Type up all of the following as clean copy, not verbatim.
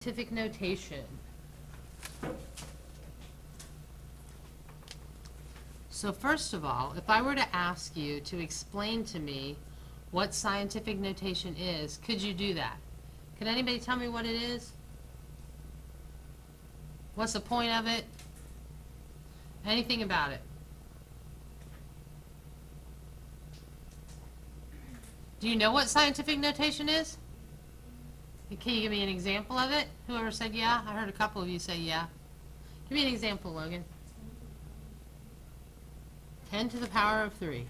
Scientific notation. So first of all, if I were to ask you to explain to me what scientific notation is, could you do that? Can anybody tell me what it is? What's the point of it? Anything about it? Do you know what scientific notation is? Can you give me an example of it? Whoever said yeah? I heard a couple of you say yeah. Give me an example, Logan. 10 to the power of 3.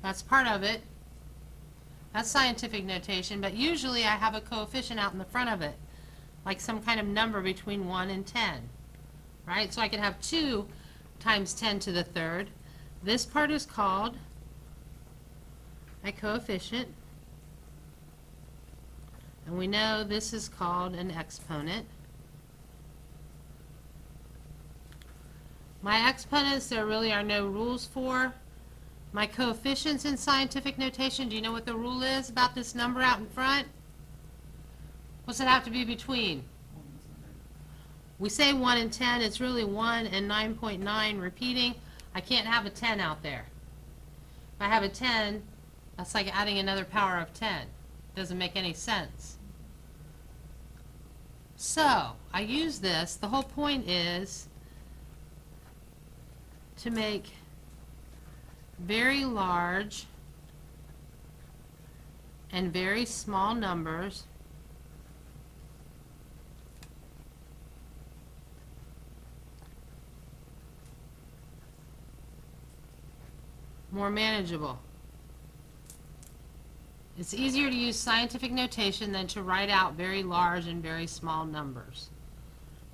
That's part of it. That's scientific notation, but usually I have a coefficient out in the front of it, like some kind of number between 1 and 10. Right? So I can have 2 times 10 to the third. This part is called my coefficient. And we know this is called an exponent. My exponents, there really are no rules for. My coefficients in scientific notation, do you know what the rule is about this number out in front? What's it have to be between? We say 1 and 10, it's really 1 and 9.9 repeating. I can't have a 10 out there. If I have a 10, that's like adding another power of 10. Doesn't make any sense. So, I use this. The whole point is to make very large and very small numbers more manageable. It's easier to use scientific notation than to write out very large and very small numbers.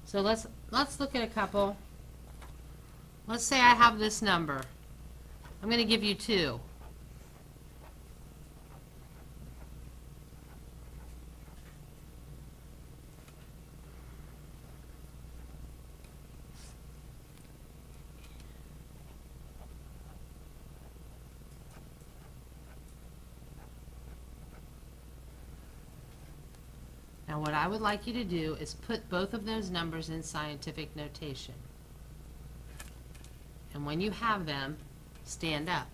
So let's look at a couple. Let's say I have this number. I'm going to give you 2. Now what I would like you to do is put both of those numbers in scientific notation. And when you have them, stand up.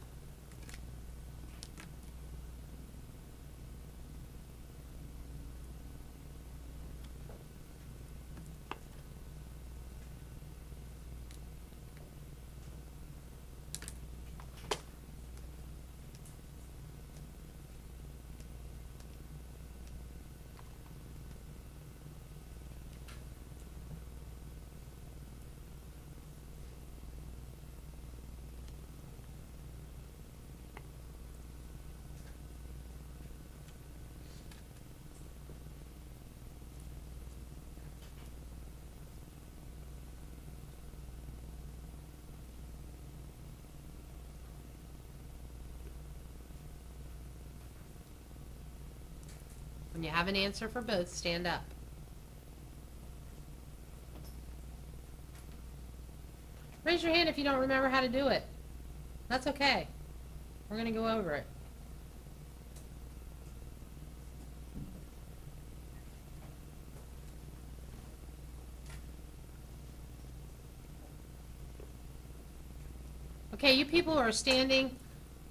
When you have an answer for both, stand up. Raise your hand if you don't remember how to do it. That's okay. We're going to go over it. Okay, you people who are standing,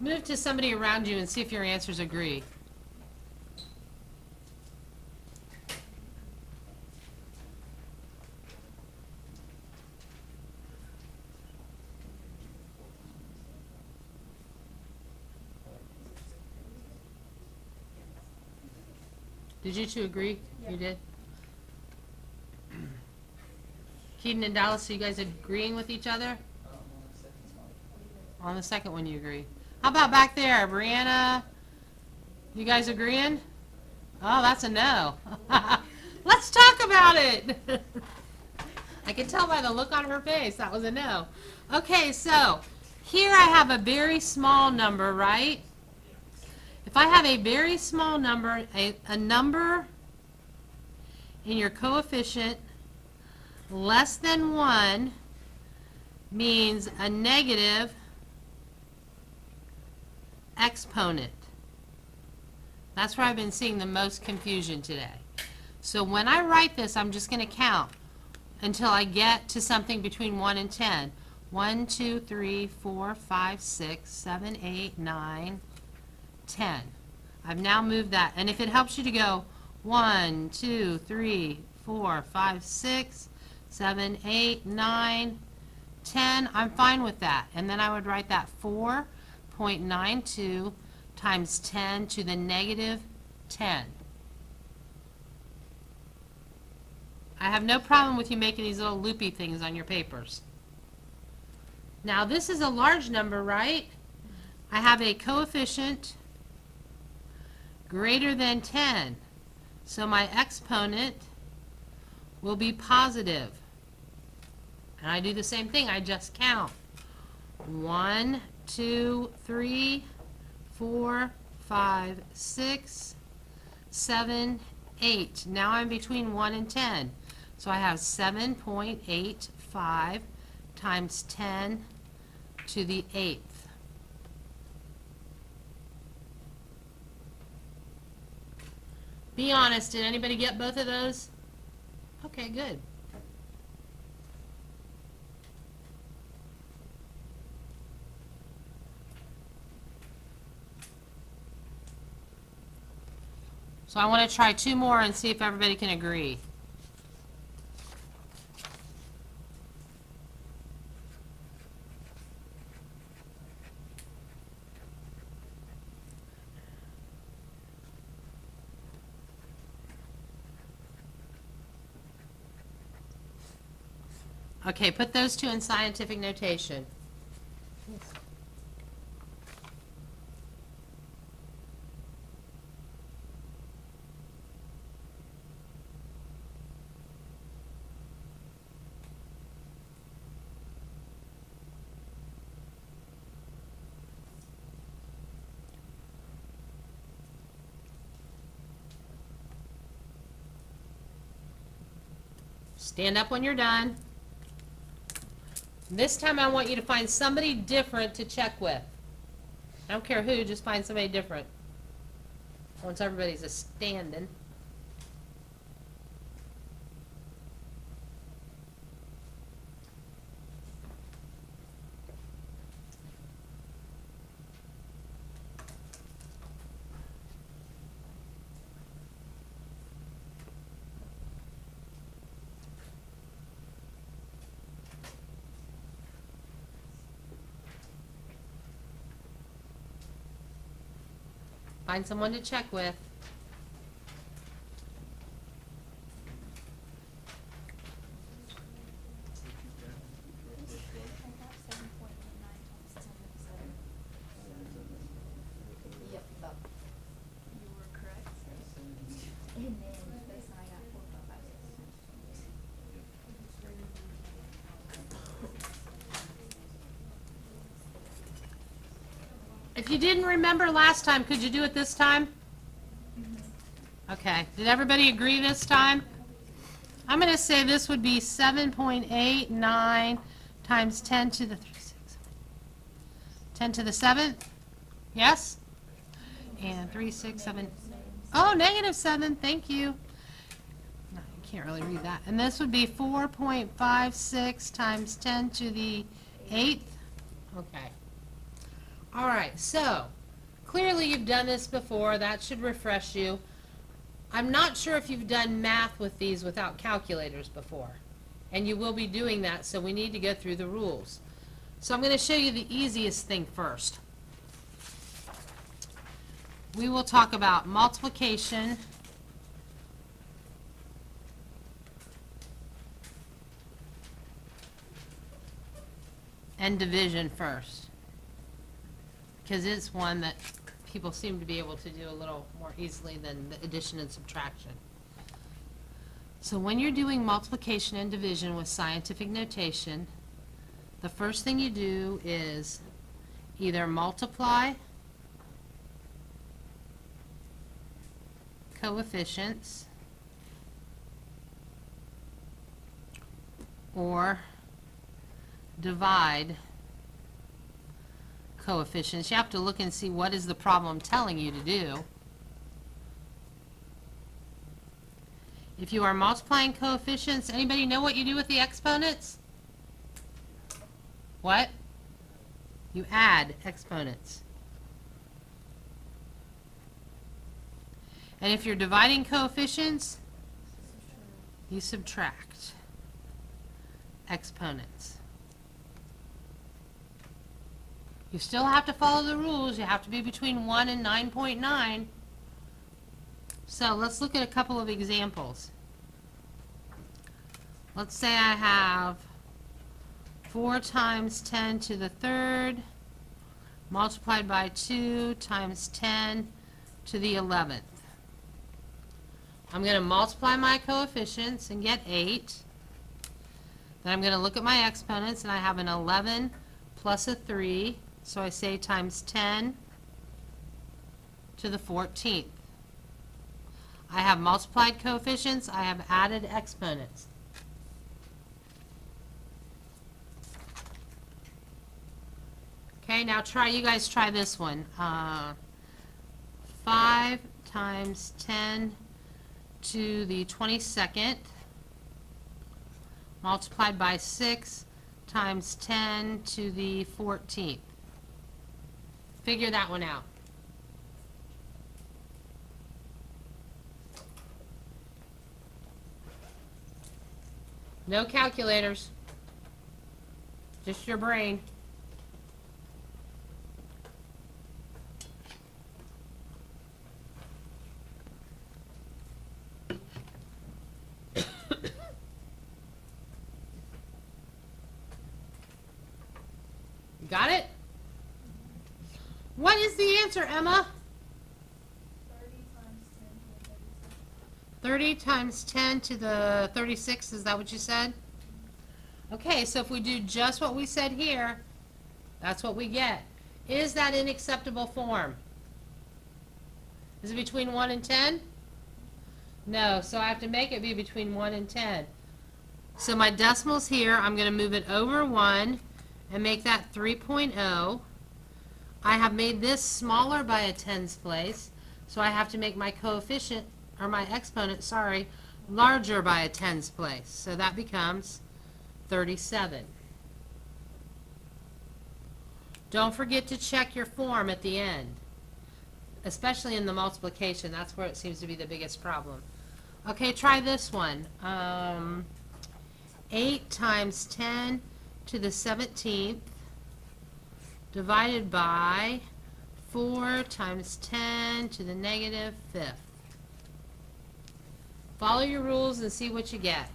move to somebody around you and see if your answers agree. Did you two agree? Yeah. You did? Keaton and Dallas, are you guys agreeing with each other? On the second one you agree. How about back there, Brianna? You guys agreeing? Oh, that's a no. Let's talk about it. I can tell by the look on her face that was a no. Okay, so here I have a very small number, right? If I have a very small number, a number in your coefficient less than 1 means a negative exponent. That's where I've been seeing the most confusion today. So when I write this, I'm just going to count until I get to something between 1 and 10. 1, 2, 3, 4, 5, 6, 7, 8, 9, 10. I've now moved that. And if it helps you to go 1, 2, 3, 4, 5, 6, 7, 8, 9, 10, I'm fine with that. And then I would write that 4.92 times 10 to the negative 10. I have no problem with you making these little loopy things on your papers. Now this is a large number, right? I have a coefficient greater than 10. So my exponent will be positive. And I do the same thing, I just count. 1, 2, 3, 4, 5, 6, 7, 8. Now I'm between 1 and 10. So I have 7.85 times 10 to the 8th. Be honest, did anybody get both of those? Okay, good. So I want to try 2 more and see if everybody can agree. Okay, put those 2 in scientific notation. Stand up when you're done. This time I want you to find somebody different to check with. I don't care who, just find somebody different. Once everybody's a standing. Find someone to check with. Yep, you were correct. And then this I got 4, 5, 6. If you didn't remember last time, could you do it this time? Okay. Did everybody agree this time? I'm going to say this would be 7.89 times 10 to the 10 to the 7th. Yes? And 3, 6, 7. Oh, negative 7. Thank you. No, you can't really read that. And this would be 4.56 times 10 to the 8th. Okay. All right, so clearly you've done this before. That should refresh you. I'm not sure if you've done math with these without calculators before, and you will be doing that, so we need to go through the rules. So I'm going to show you the easiest thing first. We will talk about multiplication and division first, because it's one that people seem to be able to do a little more easily than the addition and subtraction. So when you're doing multiplication and division with scientific notation, the first thing you do is either multiply coefficients or divide coefficients. You have to look and see what is the problem telling you to do. If you are multiplying coefficients, anybody know what you do with the exponents? What? You add exponents. And if you're dividing coefficients, you subtract exponents. You still have to follow the rules. You have to be between 1 and 9.9. So let's look at a couple of examples. Let's say I have 4 times 10 to the third multiplied by 2 times 10 to the 11th. I'm going to multiply my coefficients and get 8. Then I'm going to look at my exponents, and I have an 11 plus a 3, so I say times 10 to the 14th. I have multiplied coefficients, I have added exponents. Okay, now you guys try this one. 5 times 10 to the 22nd multiplied by 6 times 10 to the 14th. Figure that one out. No calculators, just your brain. Got it? What is the answer, Emma? 30 times 10 to the 36, is that what you said? Okay, so if we do just what we said here, that's what we get. Is that in acceptable form? Is it between 1 and 10? No, so I have to make it be between 1 and 10. So my decimals here, I'm going to move it over 1 and make that 3.0. I have made this smaller by a tens place, so I have to make my coefficient, or my exponent, sorry, larger by a tens place. So that becomes 37. Don't forget to check your form at the end, especially in the multiplication. That's where it seems to be the biggest problem. Okay, try this one. 8 times 10 to the 17th divided by 4 times 10 to the negative 5th. Follow your rules and see what you get.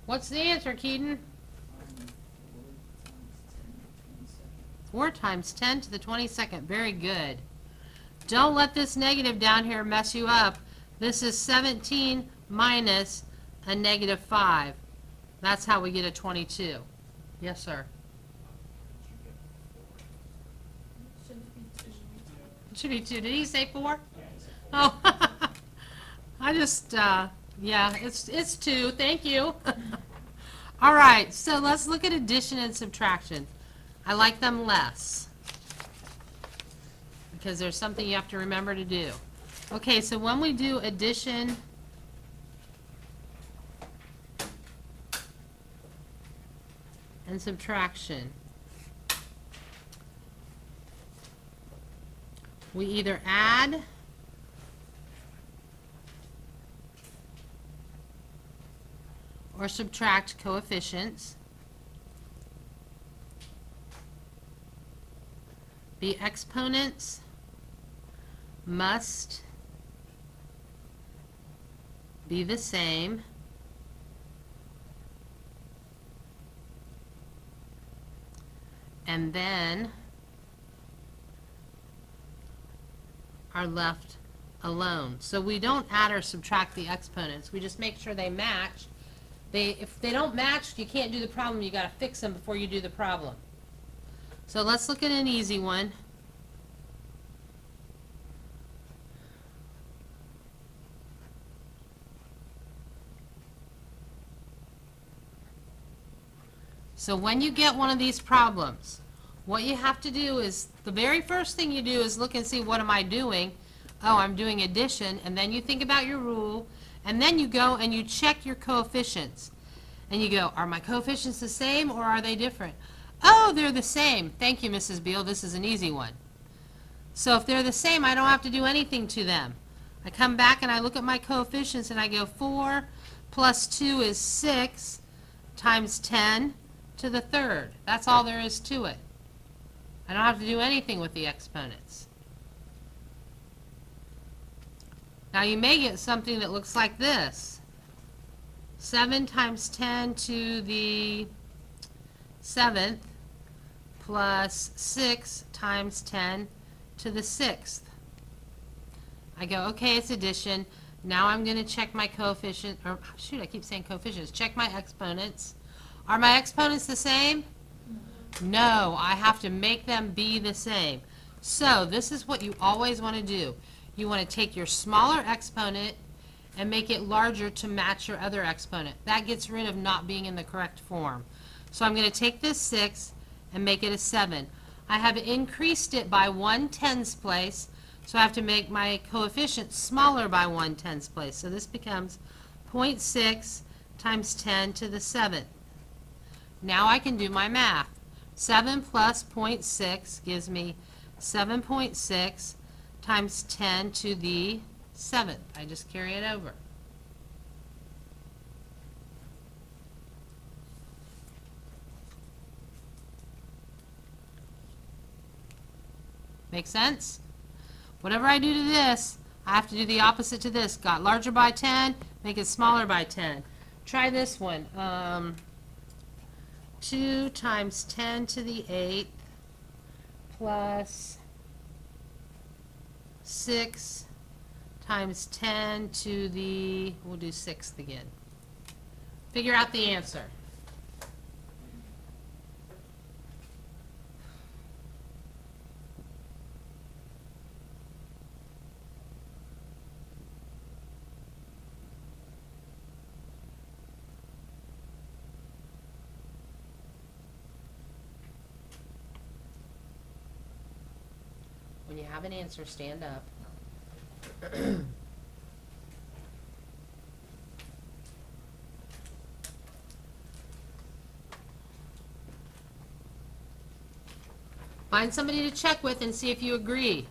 What's the answer, Keaton? 4 times 10 to the 22nd. Very good. Don't let this negative down here mess you up. This is 17 minus a negative 5. That's how we get a 22. Yes, sir. It should be 2. Did he say 4? Oh, I just, yeah, it's 2. Thank you. All right, so let's look at addition and subtraction. I like them less because there's something you have to remember to do. Okay, so when we do addition and subtraction, we either add or subtract coefficients. The exponents must be the same. and then are left alone. So we don't add or subtract the exponents. We just make sure they match. If they don't match, you can't do the problem. You got to fix them before you do the problem. So let's look at an easy one. So when you get one of these problems, what you have to do is, the very first thing you do is look and see, what am I doing? Oh, I'm doing addition, and then you think about your rule, and then you go and you check your coefficients. And you go, are my coefficients the same or are they different? Oh, they're the same. Thank you, Mrs. Beal. This is an easy one. So if they're the same, I don't have to do anything to them. I come back and I look at my coefficients and I go 4 plus 2 is 6 times 10 to the third. That's all there is to it. I don't have to do anything with the exponents. Now you may get something that looks like this. 7 times 10 to the 7th plus 6 times 10 to the 6th. I go, okay, it's addition. Now I'm going to check my coefficient, or shoot, I keep saying coefficients. Check my exponents. Are my exponents the same? No, I have to make them be the same. So this is what you always want to do. You want to take your smaller exponent and make it larger to match your other exponent. That gets rid of not being in the correct form. So I'm going to take this 6 and make it a 7. I have increased it by 1/10 place, so I have to make my coefficient smaller by 1/10 place. So this becomes 0.6 times 10 to the 7th. Now I can do my math. 7 plus 0.6 gives me 7.6 times 10 to the 7th. I just carry it over. Make sense? Whatever I do to this, I have to do the opposite to this. Got larger by 10, make it smaller by 10. Try this one. 2 times 10 to the 8th plus 6 times 10 to the, we'll do 6th again. Figure out the answer. When you have an answer, stand up. Find somebody to check with and see if you agree.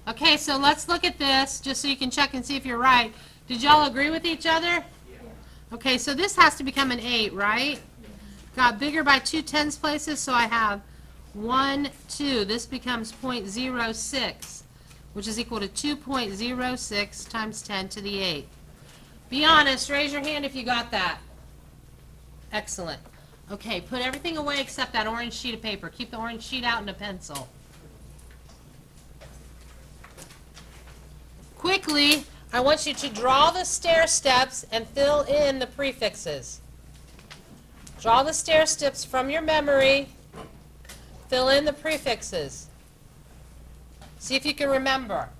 Okay, so let's look at this just so you can check and see if you're right. Did y'all agree with each other? Okay, so this has to become an 8, right? Got bigger by 2/10 places, so I have 1, 2. This becomes 0.06, which is equal to 2.06 times 10 to the 8th. Be honest, raise your hand if you got that. Excellent. Okay, put everything away except that orange sheet of paper. Keep the orange sheet out and a pencil. Quickly, I want you to draw the stair steps and fill in the prefixes. Draw the stair steps from your memory. Fill in the prefixes. See if you can remember.